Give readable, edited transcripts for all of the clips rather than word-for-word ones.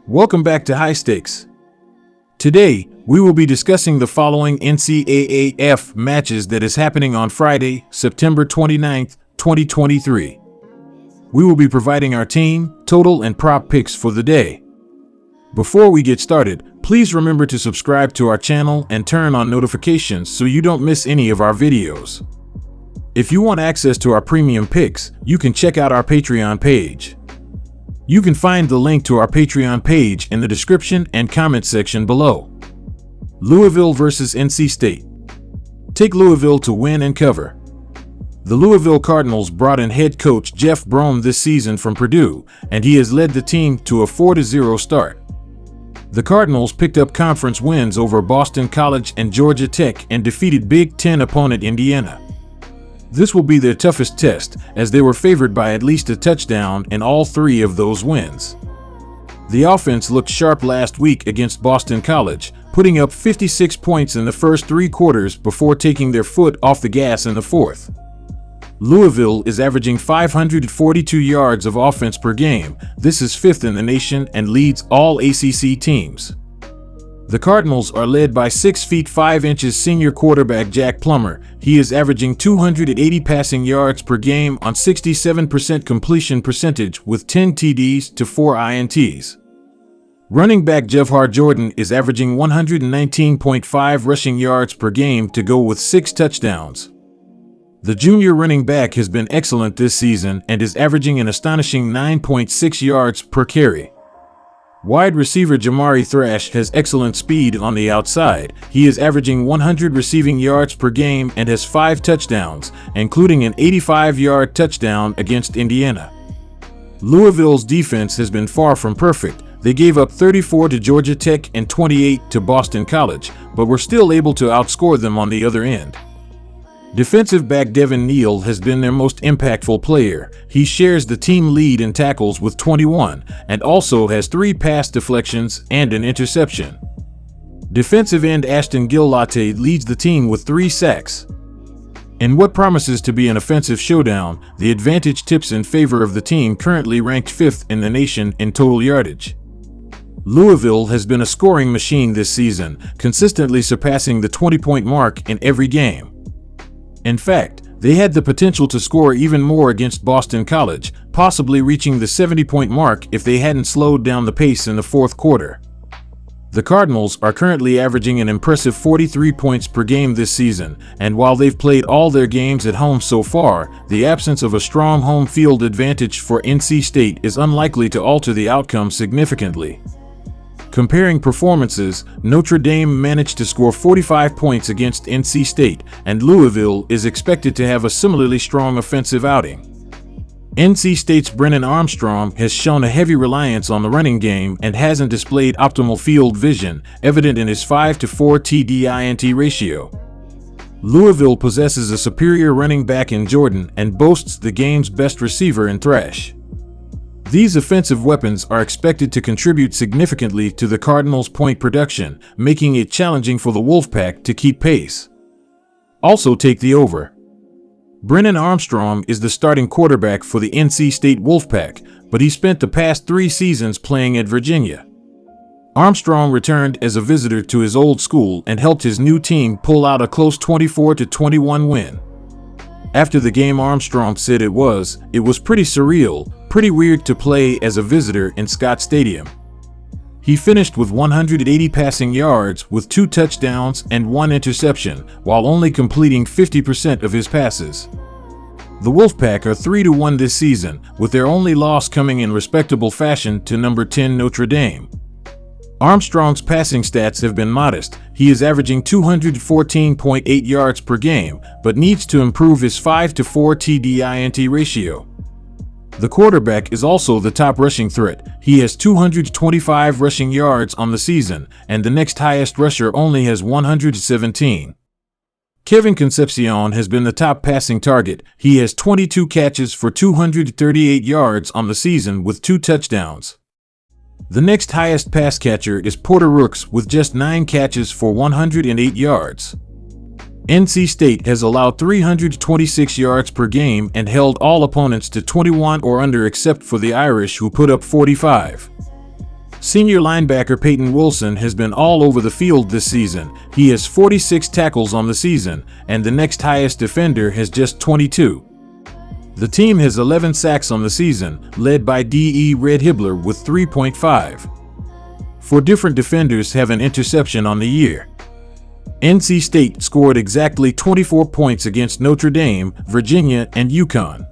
Welcome back to High Stakes. Today, we will be discussing the following NCAAF matches that is happening on Friday, September 29th, 2023. We will be providing our team, total, and prop picks for the day. Before we get started, please remember to subscribe to our channel and turn on notifications so you don't miss any of our videos. If you want access to our premium picks, you can check out our Patreon page. You can find the link to our Patreon page in the description and comment section below. Louisville versus NC State. Take Louisville to win and cover. The Louisville Cardinals brought in head coach Jeff Brohm this season from Purdue, and he has led the team to a 4-0 start. The Cardinals picked up conference wins over Boston College and Georgia Tech and defeated Big Ten opponent Indiana. This will be their toughest test, as they were favored by at least a touchdown in all three of those wins. The offense looked sharp last week against Boston College, putting up 56 points in the first three quarters before taking their foot off the gas in the fourth. Louisville is averaging 542 yards of offense per game. This is fifth in the nation and leads all ACC teams. The Cardinals are led by 6 feet 5 inches senior quarterback Jack Plummer. He is averaging 280 passing yards per game on 67% completion percentage with 10 TDs to 4 INTs. Running back Jevhar Jordan is averaging 119.5 rushing yards per game to go with 6 touchdowns. The junior running back has been excellent this season and is averaging an astonishing 9.6 yards per carry. Wide receiver Jamari Thrash has excellent speed on the outside. He is averaging 100 receiving yards per game and has 5 touchdowns, including an 85-yard touchdown against Indiana. Louisville's defense has been far from perfect. They gave up 34 to Georgia Tech and 28 to Boston College, but were still able to outscore them on the other end. Defensive back Devin Neal has been their most impactful player. He shares the team lead in tackles with 21 and also has 3 pass deflections and an interception. Defensive end Ashton Gillate leads the team with 3 sacks. In what promises to be an offensive showdown, the advantage tips in favor of the team currently ranked 5th in the nation in total yardage. Louisville has been a scoring machine this season, consistently surpassing the 20-point mark in every game. In fact, they had the potential to score even more against Boston College, possibly reaching the 70-point mark if they hadn't slowed down the pace in the fourth quarter. The Cardinals are currently averaging an impressive 43 points per game this season, and while they've played all their games at home so far, the absence of a strong home field advantage for NC State is unlikely to alter the outcome significantly. Comparing performances, Notre Dame managed to score 45 points against NC State, and Louisville is expected to have a similarly strong offensive outing. NC State's Brennan Armstrong has shown a heavy reliance on the running game and hasn't displayed optimal field vision, evident in his 5-to-4 TD-INT ratio. Louisville possesses a superior running back in Jordan and boasts the game's best receiver in Thrash. These offensive weapons are expected to contribute significantly to the Cardinals' point production, making it challenging for the Wolfpack to keep pace. Also take the over. Brennan Armstrong is the starting quarterback for the NC State Wolfpack, but he spent the past 3 seasons playing at Virginia. Armstrong returned as a visitor to his old school and helped his new team pull out a close 24-21 win. After the game, Armstrong said it was pretty surreal, pretty weird to play as a visitor in Scott Stadium. He finished with 180 passing yards with 2 touchdowns and 1 interception, while only completing 50% of his passes. The Wolfpack are 3-1 this season, with their only loss coming in respectable fashion to number 10 Notre Dame. Armstrong's passing stats have been modest. He is averaging 214.8 yards per game, but needs to improve his 5-to-4 TD-INT ratio. The quarterback is also the top rushing threat. He has 225 rushing yards on the season, and the next highest rusher only has 117. Kevin Concepcion has been the top passing target. He has 22 catches for 238 yards on the season with 2 touchdowns. The next highest pass catcher is Porter Rooks with just 9 catches for 108 yards. NC State has allowed 326 yards per game and held all opponents to 21 or under except for the Irish, who put up 45. Senior linebacker Peyton Wilson has been all over the field this season. He has 46 tackles on the season, and the next highest defender has just 22. The team has 11 sacks on the season, led by D.E. Red Hibbler with 3.5. 4 different defenders have an interception on the year. NC State scored exactly 24 points against Notre Dame, Virginia, and UConn.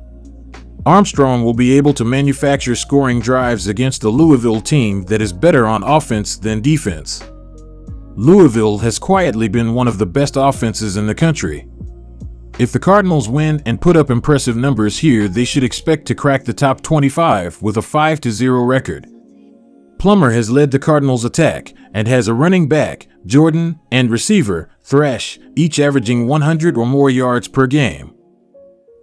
Armstrong will be able to manufacture scoring drives against a Louisville team that is better on offense than defense. Louisville has quietly been one of the best offenses in the country. If the Cardinals win and put up impressive numbers here, they should expect to crack the top 25 with a 5-0 record. Plummer has led the Cardinals' attack and has a running back, Jordan, and receiver, Thrash, each averaging 100 or more yards per game.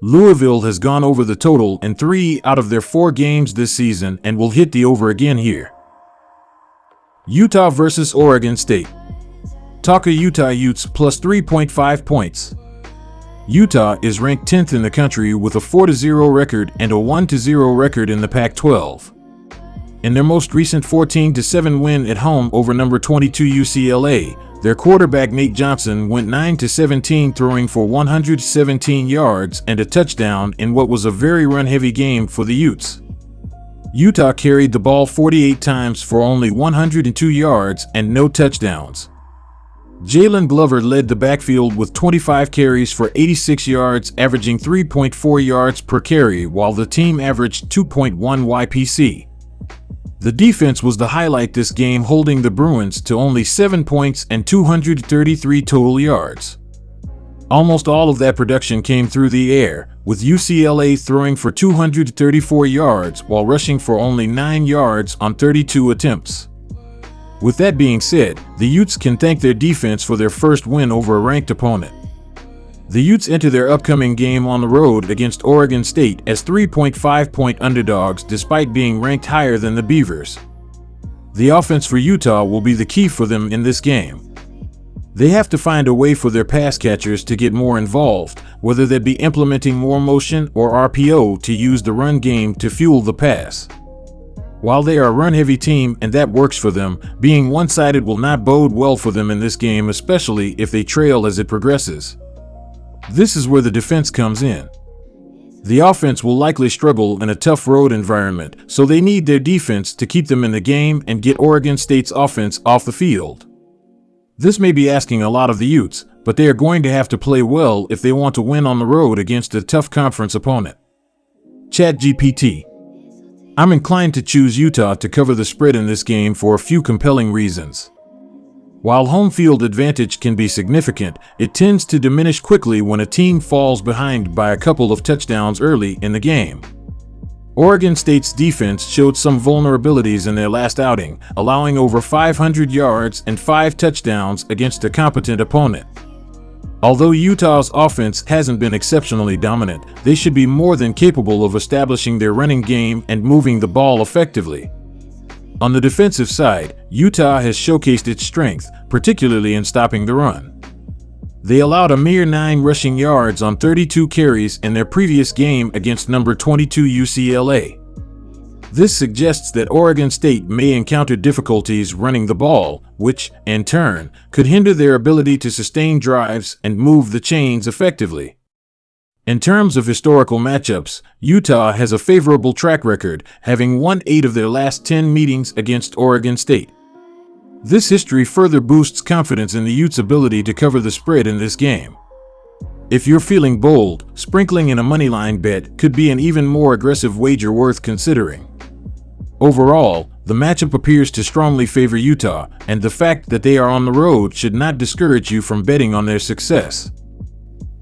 Louisville has gone over the total in 3 out of their 4 games this season and will hit the over again here. Utah versus Oregon State. Talk Utah Utes plus 3.5 points. Utah is ranked 10th in the country with a 4-0 record and a 1-0 record in the Pac-12. In their most recent 14-7 win at home over number 22 UCLA, their quarterback Nate Johnson went 9-17, throwing for 117 yards and a touchdown in what was a very run-heavy game for the Utes. Utah carried the ball 48 times for only 102 yards and no touchdowns. Jalen Glover led the backfield with 25 carries for 86 yards, averaging 3.4 yards per carry, while the team averaged 2.1 YPC. The defense was the highlight this game, holding the Bruins to only 7 points and 233 total yards. Almost all of that production came through the air, with UCLA throwing for 234 yards while rushing for only 9 yards on 32 attempts. With that being said, the Utes can thank their defense for their first win over a ranked opponent. The Utes enter their upcoming game on the road against Oregon State as 3.5-point underdogs despite being ranked higher than the Beavers. The offense for Utah will be the key for them in this game. They have to find a way for their pass catchers to get more involved, whether that be implementing more motion or RPO to use the run game to fuel the pass. While they are a run-heavy team and that works for them, being one-sided will not bode well for them in this game, especially if they trail as it progresses. This is where the defense comes in. The offense will likely struggle in a tough road environment, so they need their defense to keep them in the game and get Oregon State's offense off the field. This may be asking a lot of the Utes, but they are going to have to play well if they want to win on the road against a tough conference opponent. ChatGPT. I'm inclined to choose Utah to cover the spread in this game for a few compelling reasons. While home field advantage can be significant, it tends to diminish quickly when a team falls behind by a couple of touchdowns early in the game. Oregon State's defense showed some vulnerabilities in their last outing, allowing over 500 yards and 5 touchdowns against a competent opponent. Although Utah's offense hasn't been exceptionally dominant, they should be more than capable of establishing their running game and moving the ball effectively. On the defensive side, Utah has showcased its strength, particularly in stopping the run. They allowed a mere 9 rushing yards on 32 carries in their previous game against number 22 UCLA. This suggests that Oregon State may encounter difficulties running the ball, which, in turn, could hinder their ability to sustain drives and move the chains effectively. In terms of historical matchups, Utah has a favorable track record, having won 8 of their last 10 meetings against Oregon State. This history further boosts confidence in the Utes' ability to cover the spread in this game. If you're feeling bold, sprinkling in a moneyline bet could be an even more aggressive wager worth considering. Overall, the matchup appears to strongly favor Utah, and the fact that they are on the road should not discourage you from betting on their success.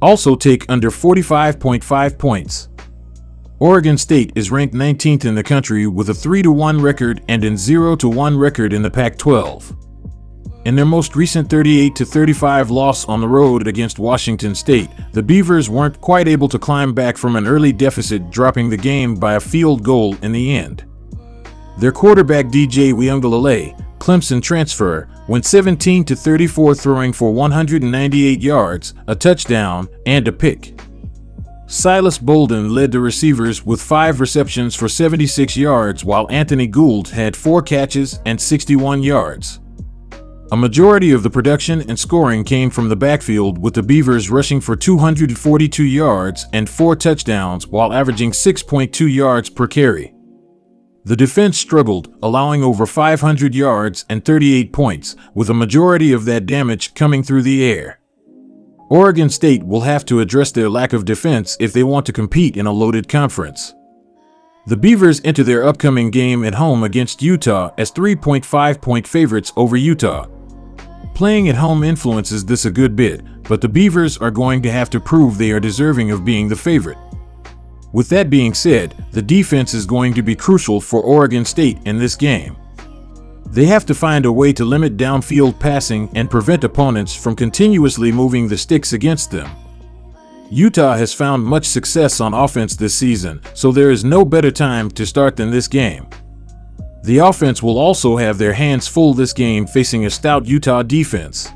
Also take under 45.5 points. Oregon State is ranked 19th in the country with a 3-1 record and an 0-1 record in the Pac-12. In their most recent 38-35 loss on the road against Washington State, the Beavers weren't quite able to climb back from an early deficit, dropping the game by a field goal in the end. Their quarterback DJ Uiagalelei, Clemson transfer, went 17-34, throwing for 198 yards, a touchdown, and a pick. Silas Bolden led the receivers with 5 receptions for 76 yards, while Anthony Gould had 4 catches and 61 yards. A majority of the production and scoring came from the backfield, with the Beavers rushing for 242 yards and 4 touchdowns while averaging 6.2 yards per carry. The defense struggled, allowing over 500 yards and 38 points, with a majority of that damage coming through the air. Oregon State will have to address their lack of defense if they want to compete in a loaded conference. The Beavers enter their upcoming game at home against Utah as 3.5-point favorites over Utah. Playing at home influences this a good bit, but the Beavers are going to have to prove they are deserving of being the favorite. With that being said, the defense is going to be crucial for Oregon State in this game. They have to find a way to limit downfield passing and prevent opponents from continuously moving the sticks against them. Utah has found much success on offense this season, so there is no better time to start than this game. The offense will also have their hands full this game, facing a stout Utah defense.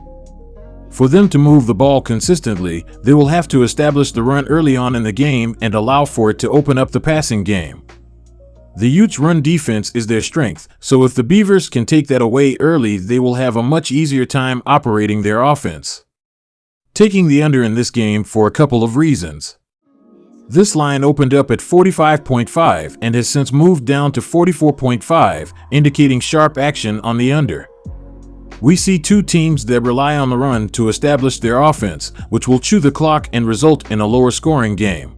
For them to move the ball consistently, they will have to establish the run early on in the game and allow for it to open up the passing game. The Utes' run defense is their strength, so if the Beavers can take that away early, they will have a much easier time operating their offense. Taking the under in this game for a couple of reasons. This line opened up at 45.5 and has since moved down to 44.5, indicating sharp action on the under. We see two teams that rely on the run to establish their offense, which will chew the clock and result in a lower scoring game.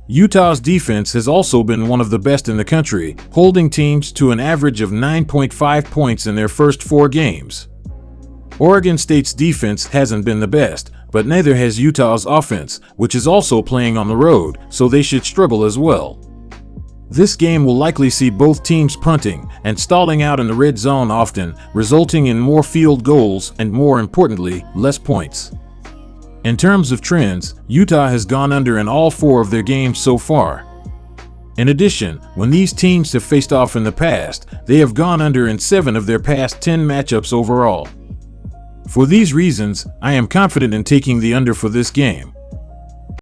Utah's defense has also been one of the best in the country, holding teams to an average of 9.5 points in their first 4 games. Oregon State's defense hasn't been the best, but neither has Utah's offense, which is also playing on the road, so they should struggle as well. This game will likely see both teams punting and stalling out in the red zone often, resulting in more field goals and, more importantly, less points. In terms of trends, Utah has gone under in all 4 of their games so far. In addition, when these teams have faced off in the past, they have gone under in 7 of their past 10 matchups overall. For these reasons, I am confident in taking the under for this game.